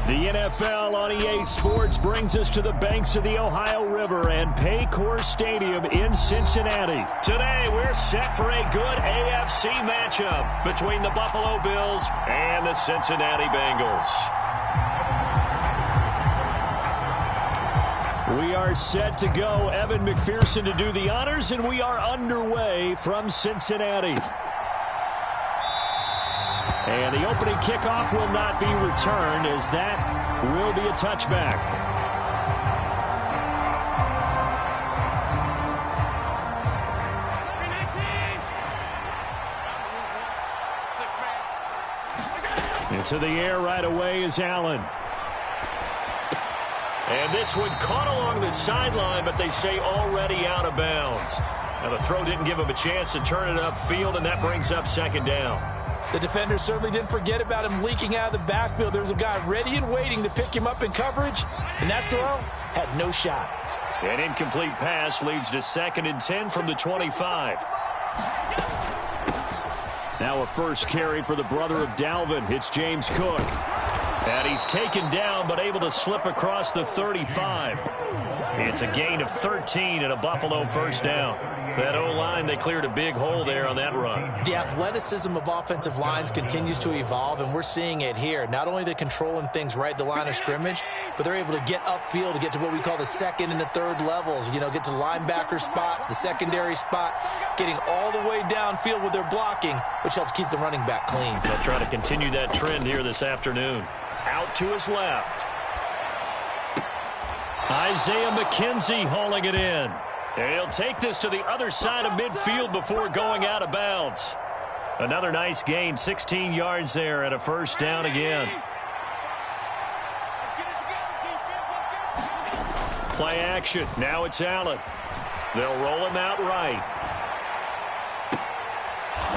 The NFL on EA Sports brings us to the banks of the Ohio River and Paycor Stadium in Cincinnati. Today, we're set for a good AFC matchup between the Buffalo Bills and the Cincinnati Bengals. We are set to go. Evan McPherson to do the honors, and we are underway from Cincinnati. And the opening kickoff will not be returned, as that will be a touchback. Into the air right away is Allen. And this one caught along the sideline, but they say already out of bounds. Now the throw didn't give him a chance to turn it upfield, and that brings up second down. The defender certainly didn't forget about him leaking out of the backfield. There was a guy ready and waiting to pick him up in coverage, and that throw had no shot. An incomplete pass leads to 2nd and 10 from the 25. Now a first carry for the brother of Dalvin. It's James Cook. And he's taken down, but able to slip across the 35. It's a gain of 13 and a Buffalo first down. That O-line, they cleared a big hole there on that run. The athleticism of offensive lines continues to evolve, and we're seeing it here. Not only they're controlling things right at the line of scrimmage, but they're able to get upfield to get to what we call the second and the third levels. You know, get to linebacker spot, the secondary spot, getting all the way downfield with their blocking, which helps keep the running back clean. They'll try to continue that trend here this afternoon. Out to his left. Isaiah McKenzie hauling it in. And he'll take this to the other side of midfield before going out of bounds. Another nice gain, 16 yards there, and a first down again. Play action. Now it's Allen. They'll roll him out right.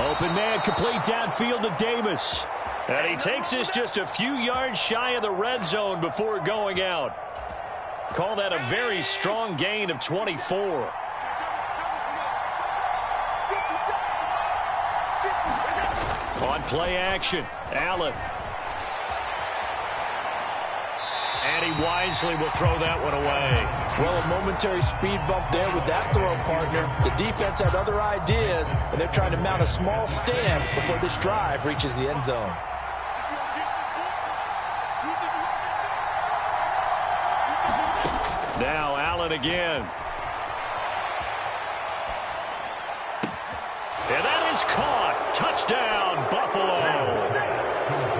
Open man, complete downfield to Davis. And he takes this just a few yards shy of the red zone before going out. Call that a very strong gain of 24. On play action, Allen. And he wisely will throw that one away. Well, a momentary speed bump there with that throw, partner. The defense had other ideas, and they're trying to mount a small stand before this drive reaches the end zone. Now Allen again. And that is caught. Touchdown, Buffalo.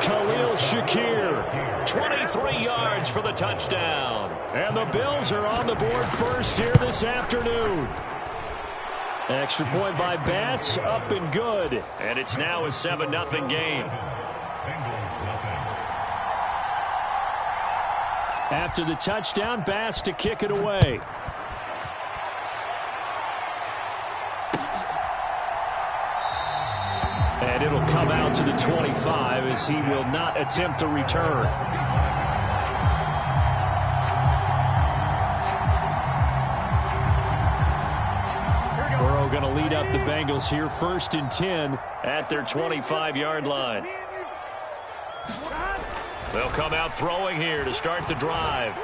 Khalil Shakir, 23 yards for the touchdown. And the Bills are on the board first here this afternoon. Extra point by Bass, up and good. And it's now a 7-0 game. After the touchdown, Bass to kick it away. And it'll come out to the 25 as he will not attempt to return. Burrow going to lead up the Bengals here, 1st and 10 at their 25-yard line. They'll come out throwing here to start the drive.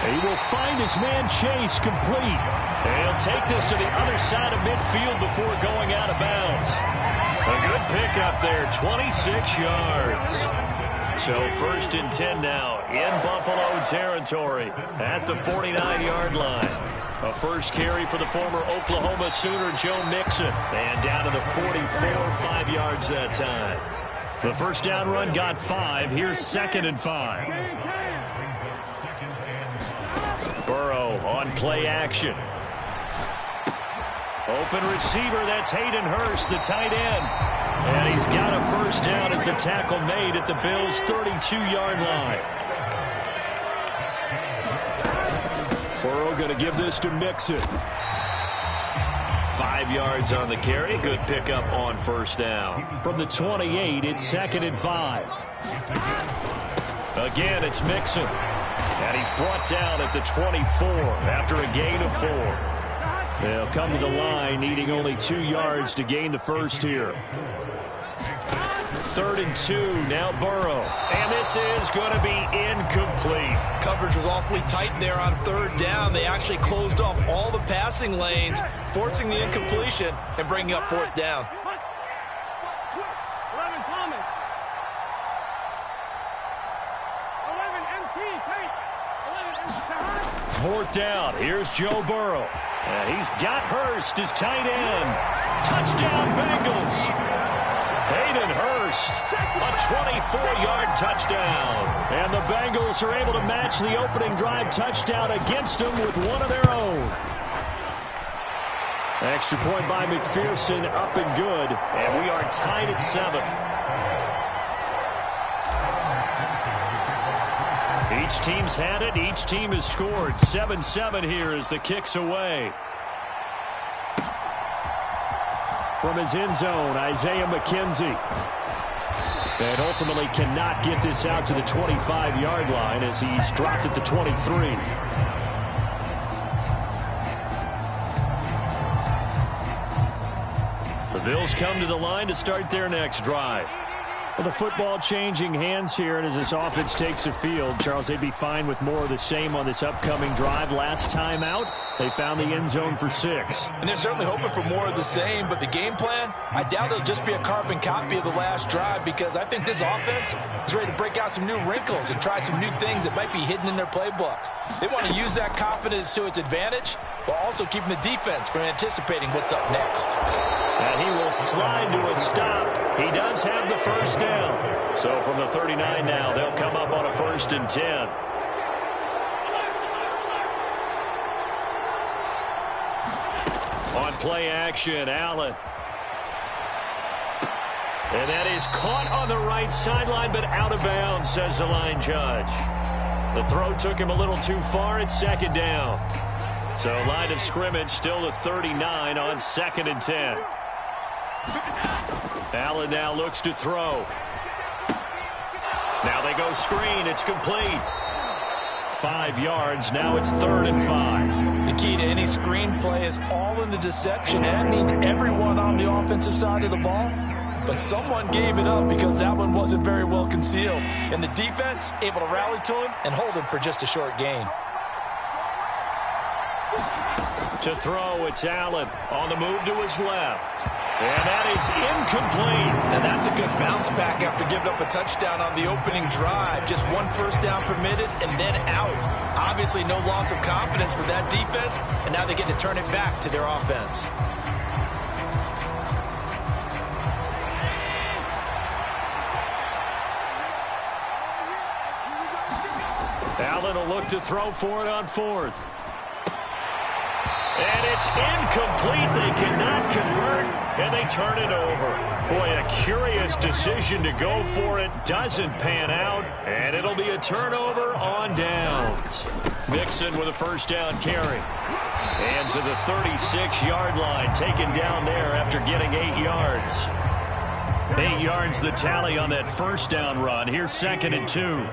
He will find his man Chase complete. And he'll take this to the other side of midfield before going out of bounds. A good pickup there, 26 yards. So 1st and 10 now in Buffalo territory at the 49-yard line. A first carry for the former Oklahoma Sooner, Joe Mixon. And down to the 44, 5 yards that time. The first down run got 5. Here's 2nd and 5. Burrow on play action. Open receiver, that's Hayden Hurst, the tight end. And he's got a first down as a tackle made at the Bills' 32-yard line. Burrow going to give this to Mixon. 5 yards on the carry. Good pickup on first down. From the 28, it's 2nd and 5. Again, it's Mixon. And he's brought down at the 24 after a gain of 4. They'll come to the line needing only 2 yards to gain the first here. 3rd and 2. Now Burrow. And this is going to be incomplete. Coverage was awfully tight there on 3rd down. They actually closed off all the passing lanes, forcing the incompletion and bringing up 4th down. 4th down. Here's Joe Burrow. And he's got Hurst, his tight end. Touchdown, Bengals. Hayden Hurst, a 24-yard touchdown. And the Bengals are able to match the opening drive touchdown against them with one of their own. Extra point by McPherson, up and good. And we are tied at 7. Each team's had it. Each team has scored. 7-7 here as the kick's away. From his end zone, Isaiah McKenzie. And ultimately cannot get this out to the 25-yard line as he's dropped at the 23. The Bills come to the line to start their next drive. Well, the football changing hands here, and as this offense takes the field, Charles, they'd be fine with more of the same on this upcoming drive. Last time out, they found the end zone for 6. And they're certainly hoping for more of the same, but the game plan, I doubt it'll just be a carbon copy of the last drive, because I think this offense is ready to break out some new wrinkles and try some new things that might be hidden in their playbook. They want to use that confidence to its advantage, while also keeping the defense from anticipating what's up next. And he will slide to a stop. He does have the first down. So from the 39 now, they'll come up on a 1st and 10. On play action, Allen. And that is caught on the right sideline, but out of bounds, says the line judge. The throw took him a little too far. It's 2nd down. So line of scrimmage still the 39 on 2nd and 10. Allen now looks to throw. Now they go screen. It's complete. 5 yards. Now it's 3rd and 5. The key to any screen play is all in the deception. And that means everyone on the offensive side of the ball. But someone gave it up because that one wasn't very well concealed. And the defense able to rally to him and hold him for just a short gain. To throw, it's Allen on the move to his left. And that is incomplete. And that's a good bounce back after giving up a touchdown on the opening drive. Just 1 first down permitted and then out. Obviously no loss of confidence for that defense, and now they get to turn it back to their offense. Allen will look to throw for it on 4th. And it's incomplete. They cannot convert, and they turn it over. Boy, a curious decision to go for it. Doesn't pan out, and it'll be a turnover on downs. Mixon with a first down carry. And to the 36-yard line, taken down there after getting 8 yards. 8 yards the tally on that first down run. Here's 2nd and 2.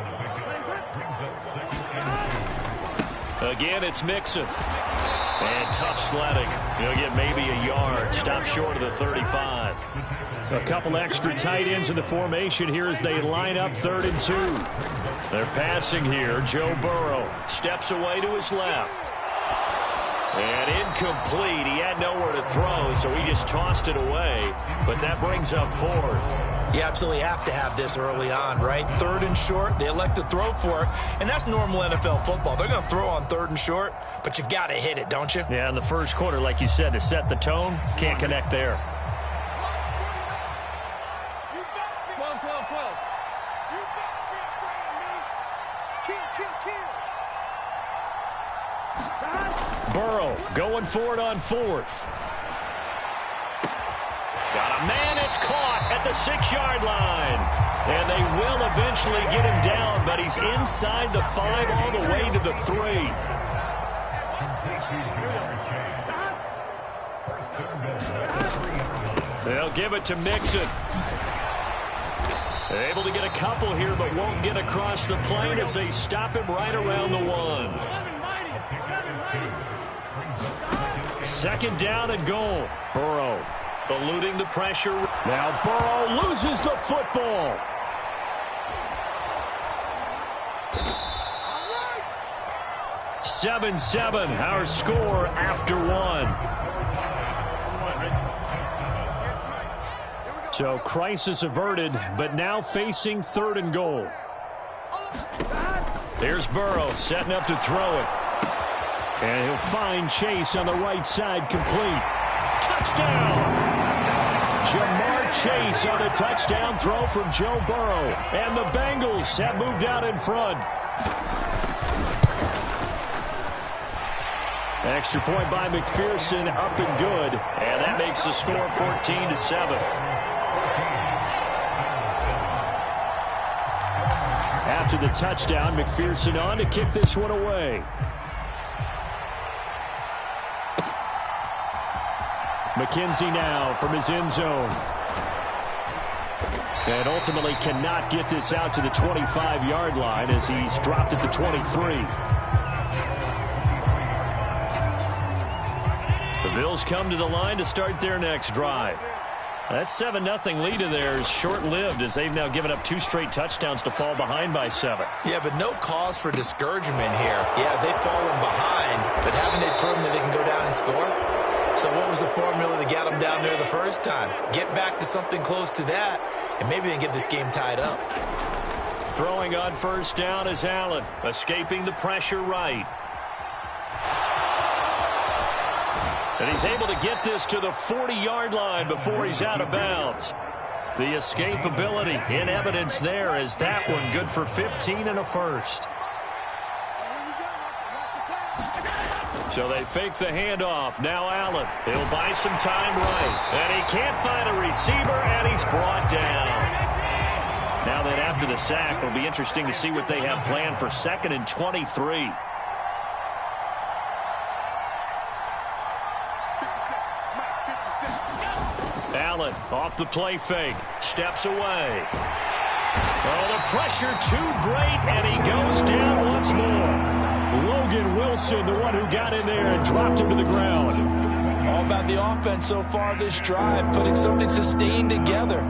Again, it's Mixon. And tough sledding. He'll get maybe a yard. Stop short of the 35. A couple extra tight ends in the formation here as they line up 3rd and 2. They're passing here. Joe Burrow steps away to his left. And incomplete. He had nowhere to throw, so he just tossed it away. But that brings up 4th. You absolutely have to have this early on, right? 3rd and short, they elect to throw for it, and that's normal NFL football. They're going to throw on 3rd and short, but you've got to hit it, don't you? Yeah, in the first quarter, like you said, to set the tone, can't connect there. Burrow going for it on 4th. Got a man, it's caught at the 6-yard line. And they will eventually get him down, but he's inside the 5 all the way to the 3. They'll give it to Mixon. Able to get a couple here, but won't get across the plane as they stop him right around the 1. 2nd down and goal. Burrow Eluding the pressure. Now Burrow loses the football. Right. 7-7, our score after one. So crisis averted, but now facing 3rd and goal. There's Burrow setting up to throw it. And he'll find Chase on the right side, complete. Touchdown! Jamar Chase on a touchdown throw from Joe Burrow. And the Bengals have moved out in front. Extra point by McPherson, up and good. And that makes the score 14-7. After the touchdown, McPherson on to kick this one away. McKenzie now from his end zone. And ultimately cannot get this out to the 25-yard line as he's dropped at the 23. The Bills come to the line to start their next drive. That 7-0 lead of theirs is short-lived as they've now given up 2 straight touchdowns to fall behind by 7. Yeah, but no cause for discouragement here. Yeah, they've fallen behind, but haven't they proven that they can go down and score? So what was the formula that got them down there the first time? Get back to something close to that, and maybe they can get this game tied up. Throwing on first down is Allen, escaping the pressure right. And he's able to get this to the 40-yard line before he's out of bounds. The escapability in evidence there as that one good for 15 and a first. So they fake the handoff. Now Allen. He'll buy some time right. And he can't find a receiver, and he's brought down. Now that after the sack, it'll be interesting to see what they have planned for 2nd and 23. Allen off the play fake. Steps away. Oh, the pressure too great, and he goes down once more. Logan Wilson, the one who got in there and dropped him to the ground. All about the offense so far this drive, putting something sustained together.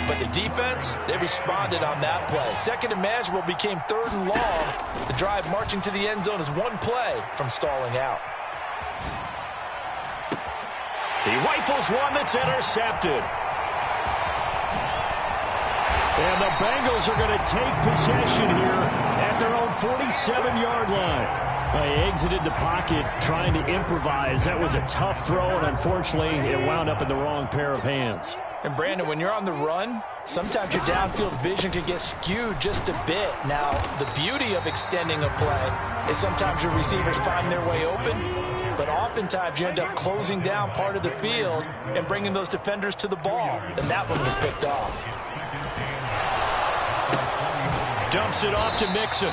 But the defense, they responded on that play. 2nd and manageable became 3rd and long. The drive marching to the end zone is one play from stalling out. He rifles one that's intercepted. And the Bengals are going to take possession here at their own 47-yard line. They exited the pocket trying to improvise. That was a tough throw, and unfortunately, it wound up in the wrong pair of hands. And, Brandon, when you're on the run, sometimes your downfield vision can get skewed just a bit. Now, the beauty of extending a play is sometimes your receivers find their way open, but oftentimes you end up closing down part of the field and bringing those defenders to the ball. And that one was picked off. Dumps it off to Mixon.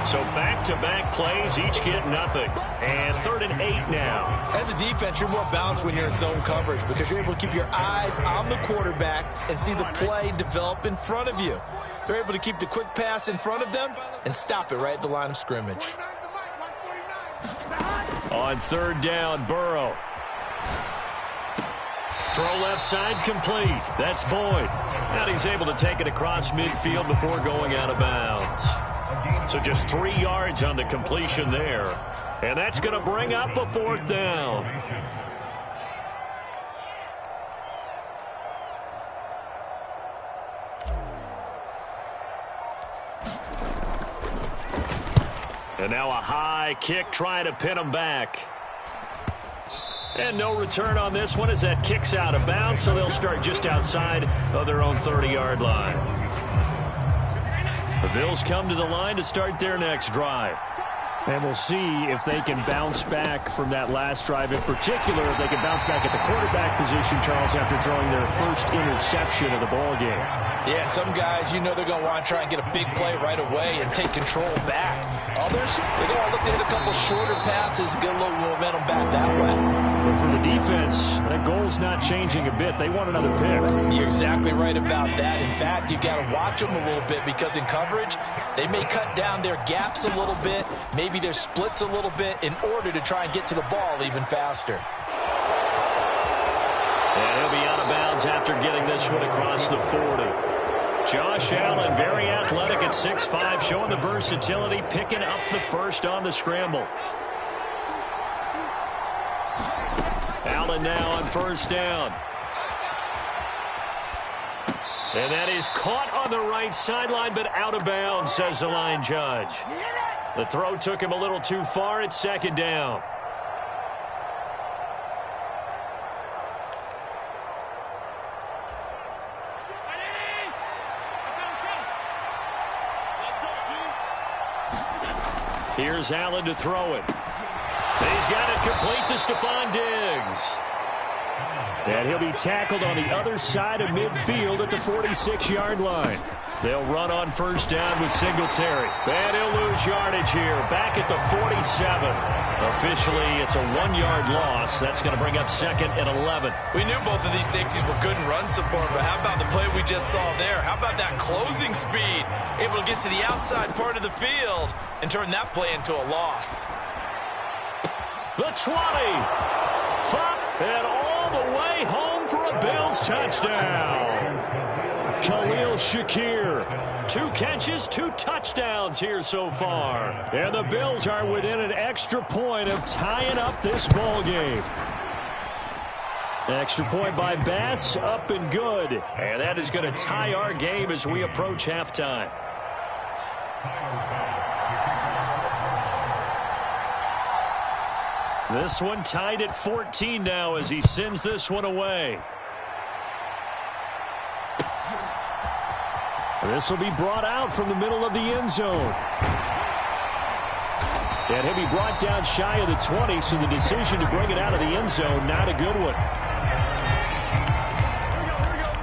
So back-to-back plays, each get nothing. And 3rd and 8 now. As a defense, you're more balanced when you're in zone coverage because you're able to keep your eyes on the quarterback and see the play develop in front of you. They're able to keep the quick pass in front of them and stop it right at the line of scrimmage. On 3rd down, Burrow. Throw left side complete. That's Boyd. And he's able to take it across midfield before going out of bounds. So just 3 yards on the completion there. And that's going to bring up a 4th down. And now a high kick trying to pin him back. And no return on this one as that kicks out of bounds, so they'll start just outside of their own 30-yard line. The Bills come to the line to start their next drive. And we'll see if they can bounce back from that last drive. In particular, if they can bounce back at the quarterback position, Charles, after throwing their first interception of the ballgame. Yeah, some guys, you know they're going to want to try and get a big play right away and take control back. Others, they're going to look to hit a couple shorter passes, get a little momentum back that way. But for the defense, that goal's not changing a bit. They want another pick. You're exactly right about that. In fact, you've got to watch them a little bit because in coverage, they may cut down their gaps a little bit, maybe their splits a little bit in order to try and get to the ball even faster. And he'll be out of bounds after getting this one across the 40. Josh Allen, very athletic at 6'5", showing the versatility, picking up the first on the scramble. Allen now on first down. And that is caught on the right sideline, but out of bounds, says the line judge. The throw took him a little too far. It's second down. Here's Allen to throw it. He's got it complete to Stephon Diggs. And he'll be tackled on the other side of midfield at the 46-yard line. They'll run on first down with Singletary. And he'll lose yardage here, back at the 47. Officially, it's a 1-yard loss. That's going to bring up second and 11. We knew both of these safeties were good in run support, but how about the play we just saw there? How about that closing speed? Able to get to the outside part of the field and turn that play into a loss. The 20. And all the way home for a Bills touchdown. Khalil Shakir. 2 catches, 2 touchdowns here so far. And the Bills are within an extra point of tying up this ball game. Extra point by Bass, up and good. And that is going to tie our game as we approach halftime. This one tied at 14 now as he sends this one away. This will be brought out from the middle of the end zone. And he'll be brought down shy of the 20, so the decision to bring it out of the end zone, not a good one.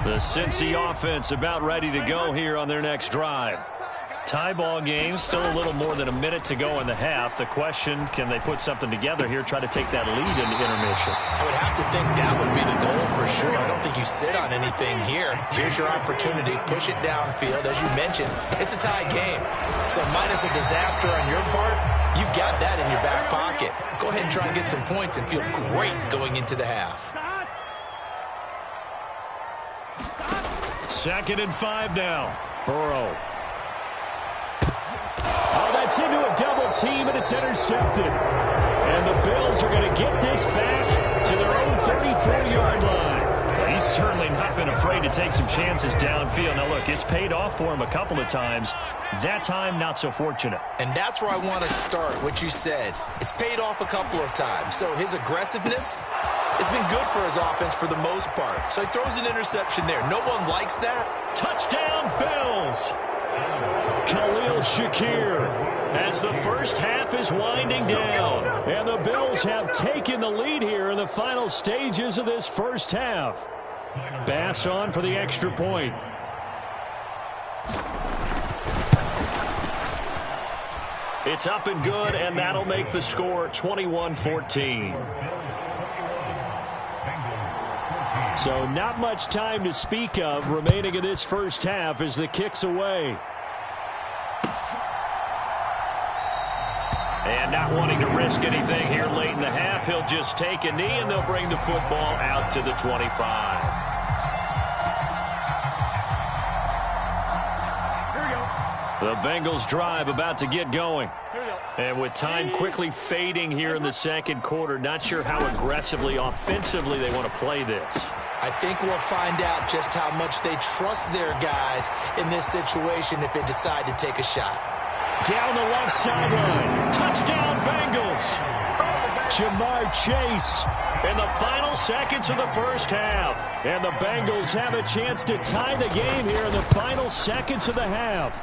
The Cincy offense about ready to go here on their next drive. Tie ball game, still a little more than a minute to go in the half. The question, can they put something together here, try to take that lead into intermission? I would have to think that would be the goal for sure. I don't think you sit on anything here. Here's your opportunity. Push it downfield. As you mentioned, it's a tie game. So minus a disaster on your part, you've got that in your back pocket. Go ahead and try and get some points and feel great going into the half. 2nd and 5 now. Burrow. Oh, that's into a double team, and it's intercepted. And the Bills are going to get this back to their own 34-yard line. He's certainly not been afraid to take some chances downfield. Now, look, it's paid off for him a couple of times. That time, not so fortunate. And that's where I want to start, what you said. It's paid off a couple of times. So his aggressiveness has been good for his offense for the most part. So he throws an interception there. No one likes that. Touchdown, Bills! Khalil Shakir as the first half is winding down. And the Bills have taken the lead here in the final stages of this first half. Bass on for the extra point. It's up and good, and that'll make the score 21-14. So not much time to speak of remaining in this first half as the kick's away. And not wanting to risk anything here late in the half, he'll just take a knee, and they'll bring the football out to the 25. The Bengals drive about to get going. And with time quickly fading here in the second quarter, not sure how aggressively, offensively they want to play this. I think we'll find out just how much they trust their guys in this situation if they decide to take a shot. Down the left sideline. Touchdown, Bengals. Jamar Chase in the final seconds of the first half. And the Bengals have a chance to tie the game here in the final seconds of the half.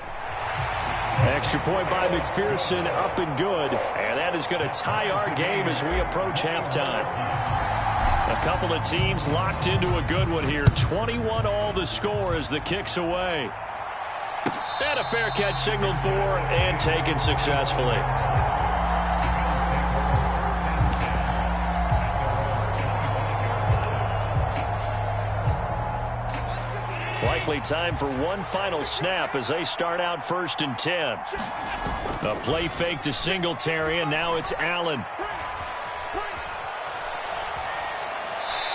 Extra point by McPherson, up and good. And that is going to tie our game as we approach halftime. A couple of teams locked into a good one here. 21 all the score as the kick's away. And a fair catch signaled for and taken successfully. Likely time for one final snap as they start out 1st and 10. A play fake to Singletary, and now it's Allen.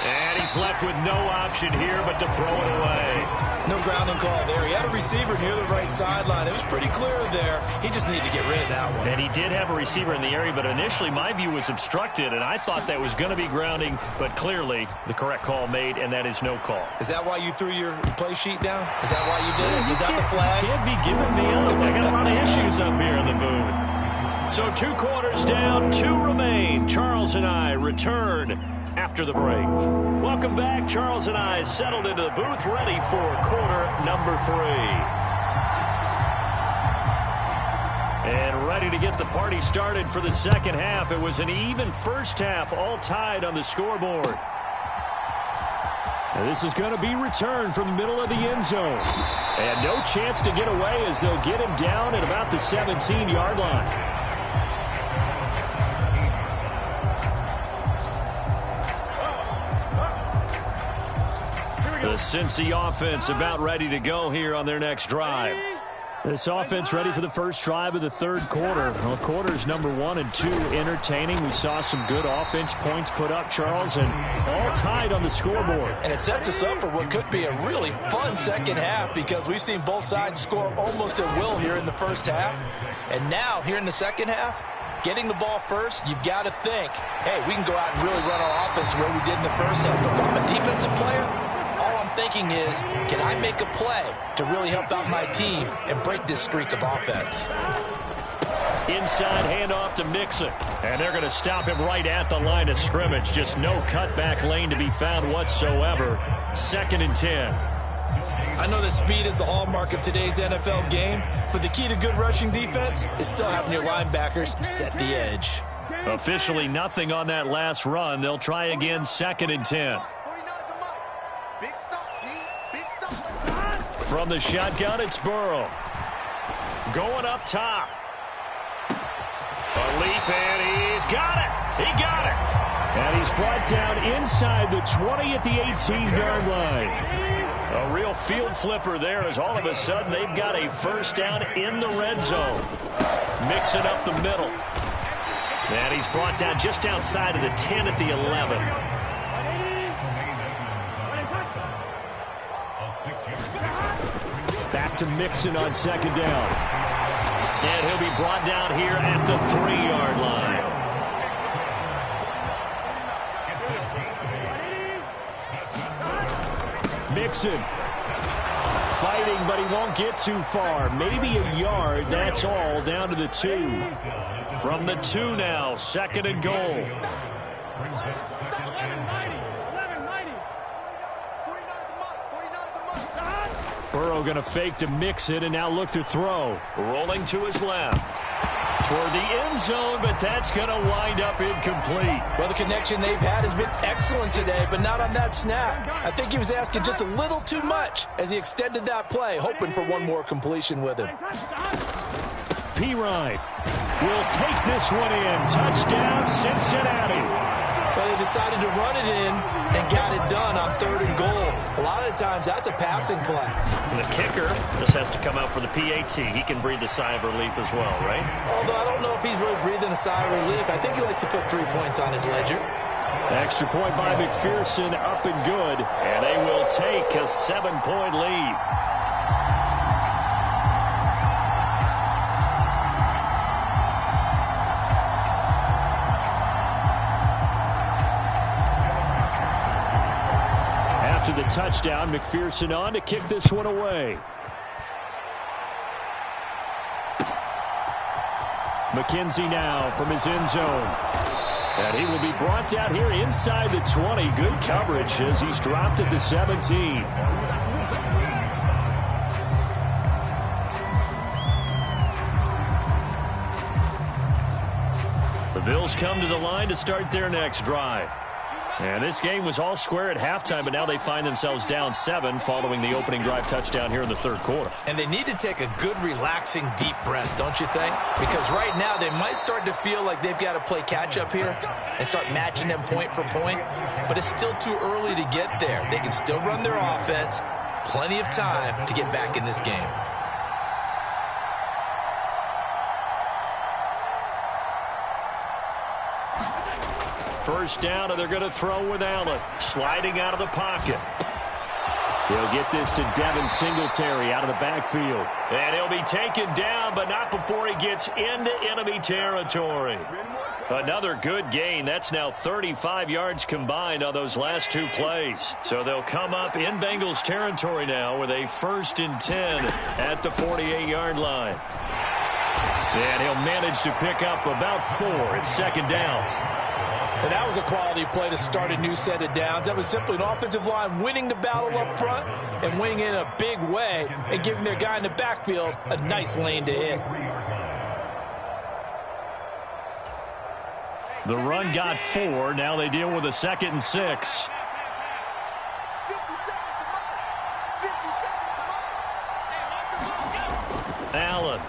And he He's left with no option here but to throw it away. No grounding call there. He had a receiver near the right sideline. It was pretty clear there. He just needed to get rid of that one. And he did have a receiver in the area, but initially my view was obstructed, and I thought that was going to be grounding, but clearly the correct call made, and that is no call. Is that why you threw your play sheet down? Is that why you did it? Is that the flag? You can't be giving me up. I got a lot of issues up here in the booth. So 2 quarters down, 2 remain. Charles and I return after the break. Welcome back. Charles and I settled into the booth, ready for quarter number 3. And ready to get the party started for the second half. It was an even first half, all tied on the scoreboard. And this is going to be returned from the middle of the end zone. And no chance to get away as they'll get him down at about the 17-yard line. The Cincy offense about ready to go here on their next drive. This offense ready for the first drive of the third quarter. Well, quarters number 1 and 2 entertaining. We saw some good offense points put up, Charles, and all tied on the scoreboard. And it sets us up for what could be a really fun second half because we've seen both sides score almost at will here in the first half. And now, here in the second half, getting the ball first, you've got to think, hey, we can go out and really run our offense the way we did in the first half. But if I'm a defensive player, thinking is, can I make a play to really help out my team and break this streak of offense? Inside handoff to Mixon. And they're going to stop him right at the line of scrimmage. Just no cutback lane to be found whatsoever. 2nd and 10. I know that speed is the hallmark of today's NFL game, but the key to good rushing defense is still having your linebackers set the edge. Officially nothing on that last run. They'll try again, 2nd and 10. From the shotgun, it's Burrow. Going up top. A leap, and he's got it. He got it. And he's brought down inside the 20 at the 18-yard line. A real field flipper there as all of a sudden they've got a first down in the red zone. Mixing up the middle. And he's brought down just outside of the 10 at the 11. Back to Mixon on 2nd down. And he'll be brought down here at the 3-yard line. Mixon fighting, but he won't get too far. Maybe a yard, that's all, down to the 2. From the 2 now, 2nd and goal. Burrow going to fake to Mixon and now look to throw. Rolling to his left. Toward the end zone, but that's going to wind up incomplete. Well, the connection they've had has been excellent today, but not on that snap. I think he was asking just a little too much as he extended that play, hoping for one more completion with him. Pirine will take this one in. Touchdown, Cincinnati. Well, they decided to run it in and got it done on 3rd and goal. A lot of the times, that's a passing play. And the kicker just has to come out for the PAT. He can breathe a sigh of relief as well, right? Although I don't know if he's really breathing a sigh of relief. I think he likes to put 3 points on his ledger. Extra point by McPherson, up and good. And they will take a 7-point lead. After the touchdown, McPherson on to kick this one away. McKenzie now from his end zone. And he will be brought down here inside the 20. Good coverage as he's dropped at the 17. The Bills come to the line to start their next drive. And this game was all square at halftime, but now they find themselves down 7 following the opening drive touchdown here in the third quarter. And they need to take a good, relaxing, deep breath, don't you think? Because right now they might start to feel like they've got to play catch-up here and start matching them point for point. But it's still too early to get there. They can still run their offense. Plenty of time to get back in this game. first down, and they're going to throw with Allen. Sliding out of the pocket. He'll get this to Devin Singletary out of the backfield. And he'll be taken down, but not before he gets into enemy territory. Another good gain. That's now 35 yards combined on those last two plays. So they'll come up in Bengals territory now with a 1st and 10 at the 48-yard line. And he'll manage to pick up about 4 at 2nd down. And that was a quality play to start a new set of downs. That was simply an offensive line winning the battle up front and winning in a big way and giving their guy in the backfield a nice lane to hit. The run got 4. Now they deal with a 2nd and 6. Allen.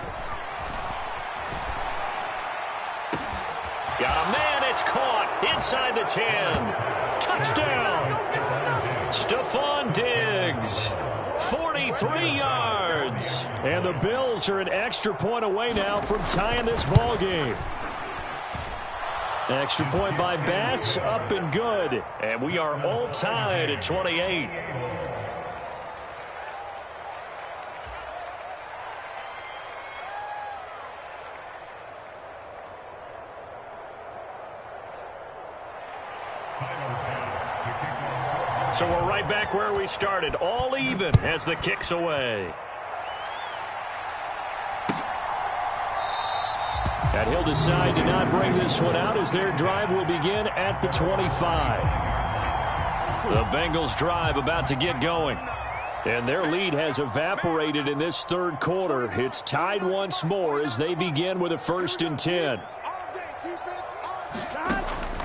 Got a man. It's caught inside the 10. Touchdown. Stephon Diggs. 43 yards. And the Bills are an extra point away now from tying this ball game. Extra point by Bass, up and good. And we are all tied at 28. So we're right back where we started, all even as the kick's away. And he'll decide to not bring this one out as their drive will begin at the 25. The Bengals drive about to get going. And their lead has evaporated in this third quarter. It's tied once more as they begin with a 1st and 10.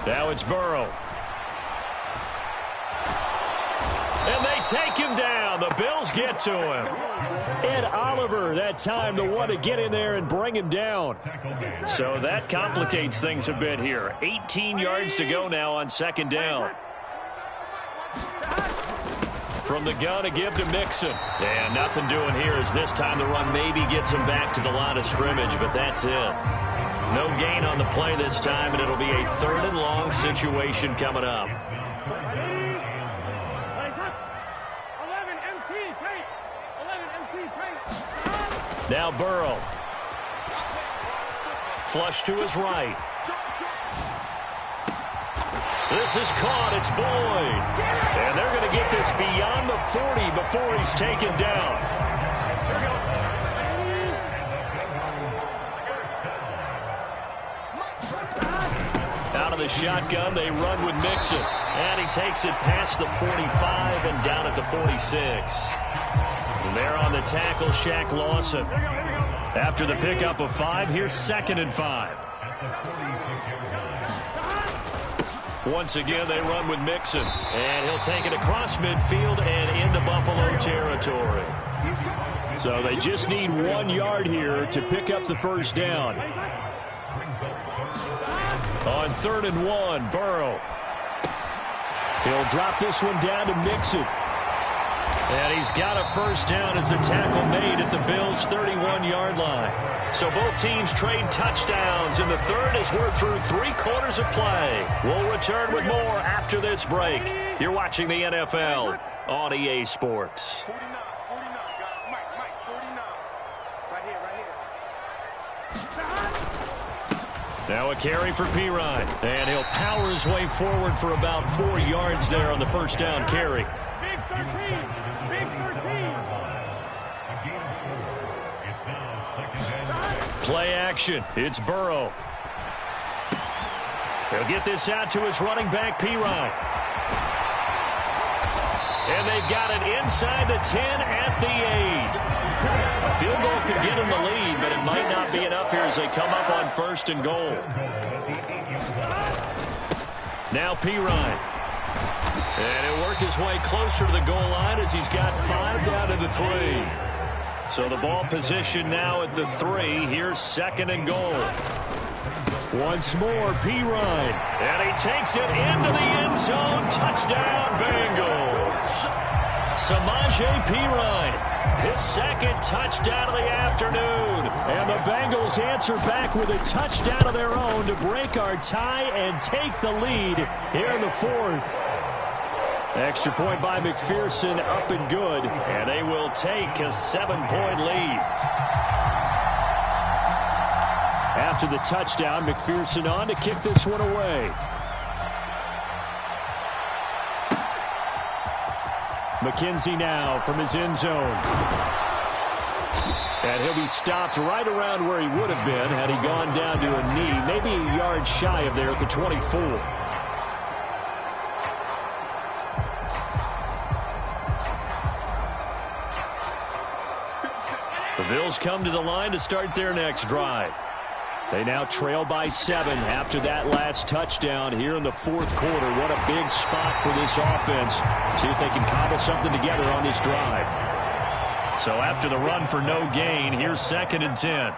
Now it's Burrow. And they take him down. The Bills get to him. Ed Oliver, that time, the one to get in there and bring him down. So that complicates things a bit here. 18 yards to go now on 2nd down. From the gun, a give to Mixon. And nothing doing here as this time the run maybe gets him back to the line of scrimmage, but that's it. No gain on the play this time, and it'll be a 3rd and long situation coming up. Now Burrow. Flush to his right. This is caught. It's Boyd. And they're going to get this beyond the 40 before he's taken down. Out of the shotgun, they run with Mixon. And he takes it past the 45 and down at the 46. There on the tackle, Shaq Lawson. After the pickup of 5, here's 2nd and 5. Once again, they run with Mixon. And he'll take it across midfield and into Buffalo territory. So they just need 1 yard here to pick up the 1st down. On 3rd and 1, Burrow. He'll drop this one down to Mixon. And he's got a 1st down as the tackle made at the Bills' 31-yard line. So both teams trade touchdowns in the 3rd as we're through 3 quarters of play. We'll return with more after this break. You're watching the NFL on EA Sports. 49, guys. Mike, 49. Right here. Now a carry for Pirine. And he'll power his way forward for about 4 yards there on the 1st down carry. Big 13. Play action. It's Burrow. He'll get this out to his running back, Pirine. And they've got it inside the 10 at the 8. A field goal could get him the lead, but it might not be enough here as they come up on 1st and goal. Now Pirine. And he'll work his way closer to the goal line as he's got 5 down to the 3. So the ball position now at the 3. Here's 2nd and goal. Once more, Pirine. And he takes it into the end zone. Touchdown, Bengals. Samaje Perine, his second touchdown of the afternoon. And the Bengals answer back with a touchdown of their own to break our tie and take the lead here in the fourth. Extra point by McPherson, up and good. And they will take a 7-point lead. After the touchdown, McPherson on to kick this one away. McKenzie now from his end zone. And he'll be stopped right around where he would have been had he gone down to a knee, maybe a yard shy of there at the 24. The Bills come to the line to start their next drive. They now trail by 7 after that last touchdown here in the fourth quarter. What a big spot for this offense. See if they can cobble something together on this drive. So after the run for no gain, here's 2nd and 10.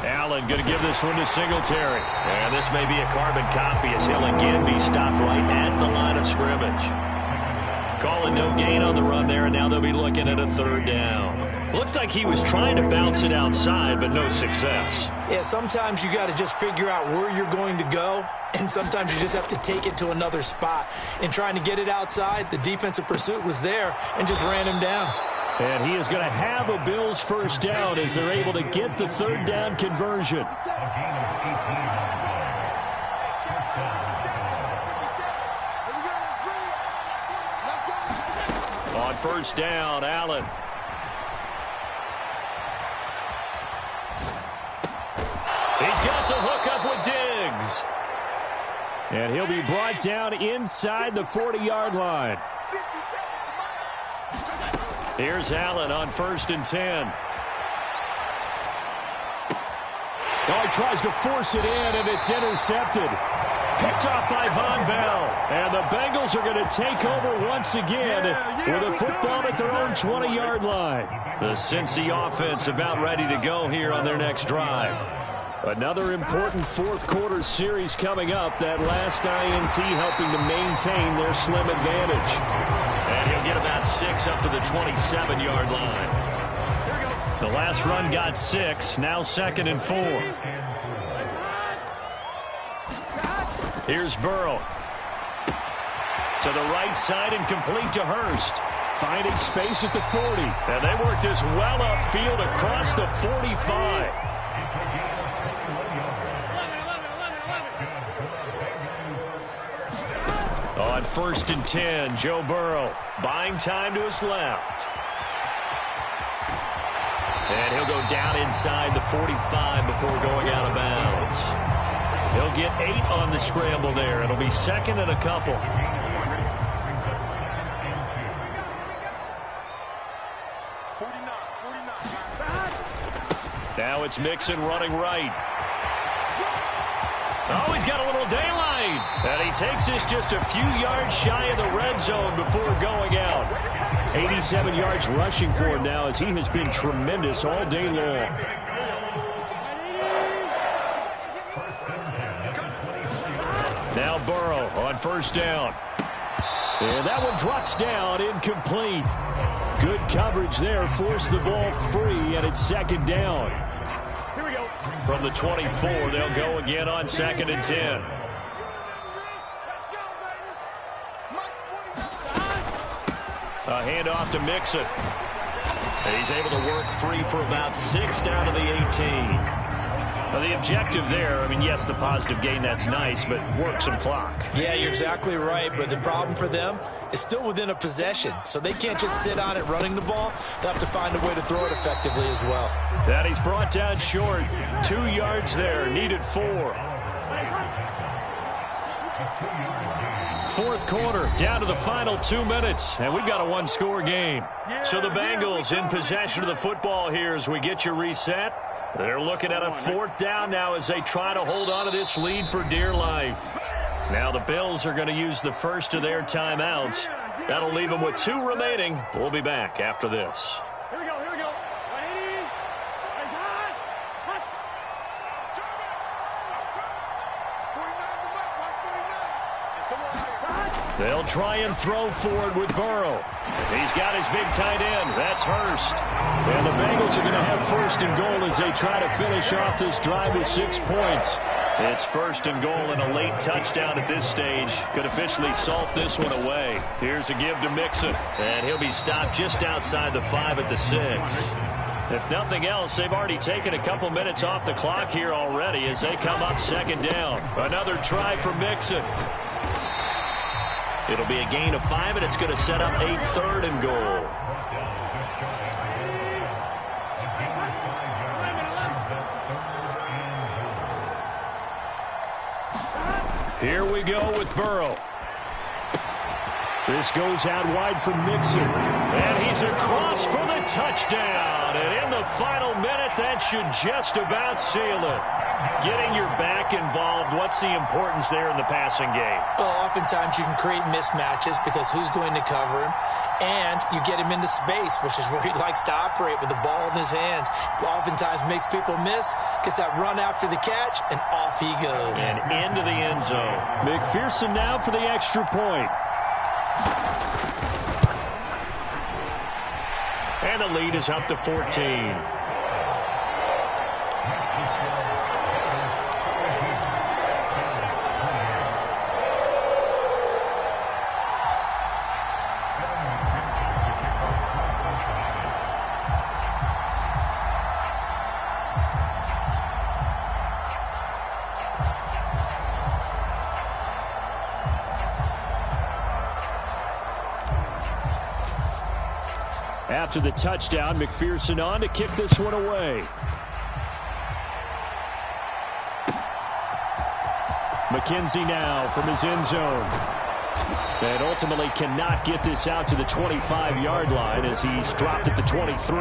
Allen going to give this one to Singletary. And this may be a carbon copy as he'll again be stopped right at the line of scrimmage. Calling no gain on the run there, and now they'll be looking at a 3rd down. Looked like he was trying to bounce it outside, but no success. Yeah, sometimes you got to just figure out where you're going to go, and sometimes you just have to take it to another spot. In trying to get it outside, the defensive pursuit was there and just ran him down. And he is going to have a Bills 1st down as they're able to get the 3rd down conversion. On 1st down, Allen. He's got the hook up with Diggs. And he'll be brought down inside the 40-yard line. Here's Allen on 1st and 10. Oh, he tries to force it in, and it's intercepted. Picked off by Von Bell. And the Bengals are going to take over once again with a football at their own 20-yard line. The Cincy offense about ready to go here on their next drive. Another important fourth quarter series coming up. That last INT helping to maintain their slim advantage. And he'll get about 6 up to the 27-yard line. The last run got 6. Now 2nd and 4. Here's Burrow. To the right side and complete to Hurst. Finding space at the 40. And they work this well upfield across the 45. On 1st and 10, Joe Burrow buying time to his left. And he'll go down inside the 45 before going out of bounds. He'll get 8 on the scramble there. It'll be 2nd and a couple. Now it's Mixon running right. Oh, he's got a little daylight. And he takes this just a few yards shy of the red zone before going out. 87 yards rushing for him now as he has been tremendous all day long. Now Burrow on 1st down. And that one drops down, incomplete. Good coverage there, forced the ball free, and it's 2nd down. From the 24, they'll go again on 2nd and 10. A handoff to Mixon. He's able to work free for about 6 down to the 18. Now the objective there, I mean, yes, the positive gain, that's nice, but work some clock. Yeah, you're exactly right, but the problem for them is still within a possession, so they can't just sit on it running the ball. They'll have to find a way to throw it effectively as well. That he's brought down short. 2 yards there, needed 4. Fourth quarter, down to the final 2 minutes, and we've got a 1-score game. So the Bengals in possession of the football here as we get you reset. They're looking at a 4th down now as they try to hold on to this lead for dear life. Now the Bills are going to use the first of their timeouts. That'll leave them with 2 remaining. We'll be back after this. Here we go. 180. They'll try and throw forward with Burrow. He's got his big tight end. That's Hurst. And the Bengals are going to have first and goal as they try to finish off this drive with 6 points. It's first and goal and a late touchdown at this stage could officially salt this one away. Here's a give to Mixon. And he'll be stopped just outside the 5 at the 6. If nothing else, they've already taken a couple minutes off the clock here already as they come up second down. Another try for Mixon. It'll be a gain of 5, and it's going to set up a third and goal. Here we go with Burrow. This goes out wide for Mixon. And he's across for the touchdown. And in the final minute, that should just about seal it. Getting your back involved, what's the importance there in the passing game? Well, oftentimes you can create mismatches because who's going to cover him? And you get him into space, which is where he likes to operate with the ball in his hands. Oftentimes makes people miss, gets that run after the catch, and off he goes. And into the end zone. McPherson now for the extra point. And the lead is up to 14. After the touchdown, McPherson on to kick this one away. McKenzie now from his end zone. And ultimately cannot get this out to the 25-yard line as he's dropped at the 23.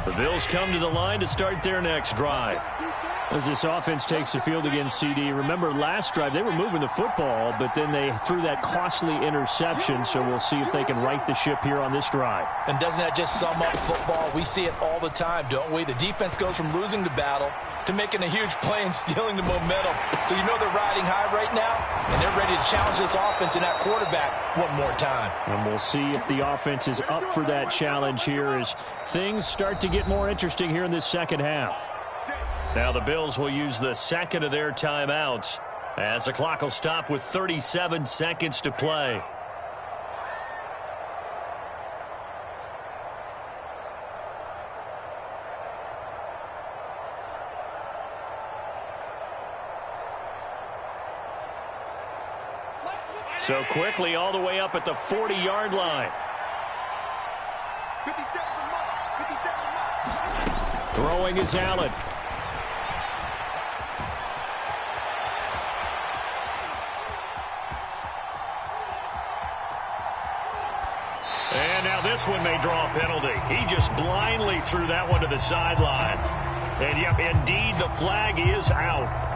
The Bills come to the line to start their next drive. As this offense takes the field against CD, remember last drive they were moving the football, but then they threw that costly interception, so we'll see if they can right the ship here on this drive. And doesn't that just sum up football? We see it all the time, don't we? The defense goes from losing the battle to making a huge play and stealing the momentum. So you know they're riding high right now, and they're ready to challenge this offense and that quarterback one more time. And we'll see if the offense is up for that challenge here as things start to get more interesting here in this second half. Now the Bills will use the second of their timeouts as the clock will stop with 37 seconds to play. So quickly all the way up at the 40-yard line. 57 mark. Throwing is Allen. And now this one may draw a penalty. He just blindly threw that one to the sideline. And yep, indeed, the flag is out.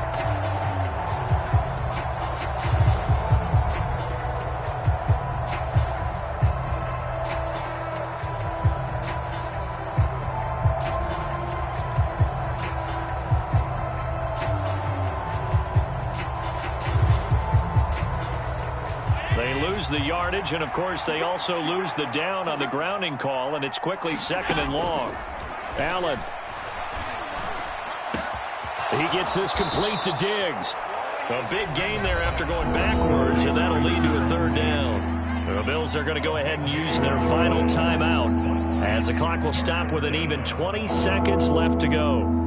The yardage, and of course they also lose the down on the grounding call, and it's quickly second and long. Allen. He gets this complete to Diggs. A big gain there after going backwards, and that'll lead to a third down. The Bills are going to go ahead and use their final timeout as the clock will stop with an even 20 seconds left to go.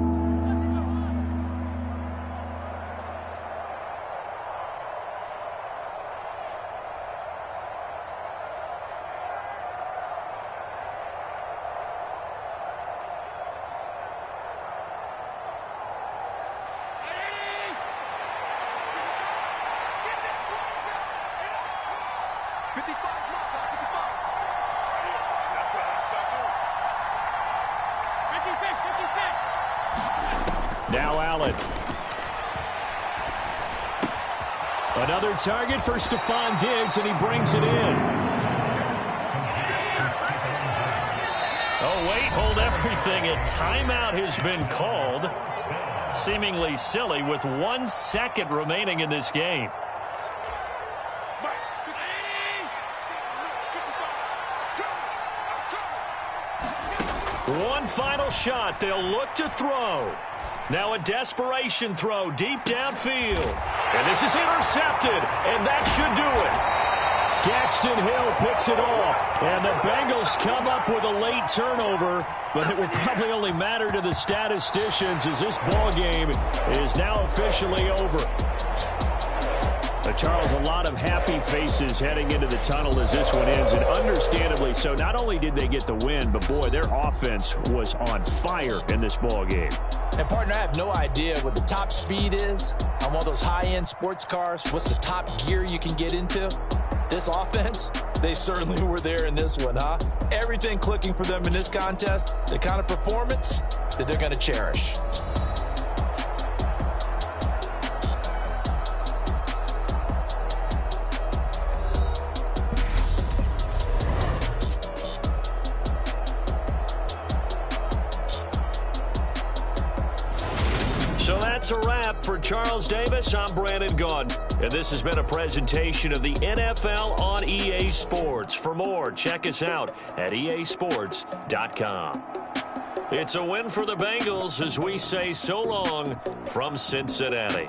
Now Allen. Another target for Stephon Diggs, and he brings it in. Oh, wait, hold everything. A timeout has been called. Seemingly silly with 1 second remaining in this game. One final shot. They'll look to throw. Now a desperation throw deep downfield. And this is intercepted, and that should do it. Daxton Hill picks it off, and the Bengals come up with a late turnover, but it will probably only matter to the statisticians as this ball game is now officially over. Charles, a lot of happy faces heading into the tunnel as this one ends, and understandably so. Not only did they get the win, but, boy, their offense was on fire in this ball game. And, partner, I have no idea what the top speed is on one of those high-end sports cars. What's the top gear you can get into? This offense, they certainly were there in this one, huh? Everything clicking for them in this contest, the kind of performance that they're going to cherish. So that's a wrap for Charles Davis. I'm Brandon Gunn, and this has been a presentation of the NFL on EA Sports. For more, check us out at easports.com. It's a win for the Bengals as we say so long from Cincinnati.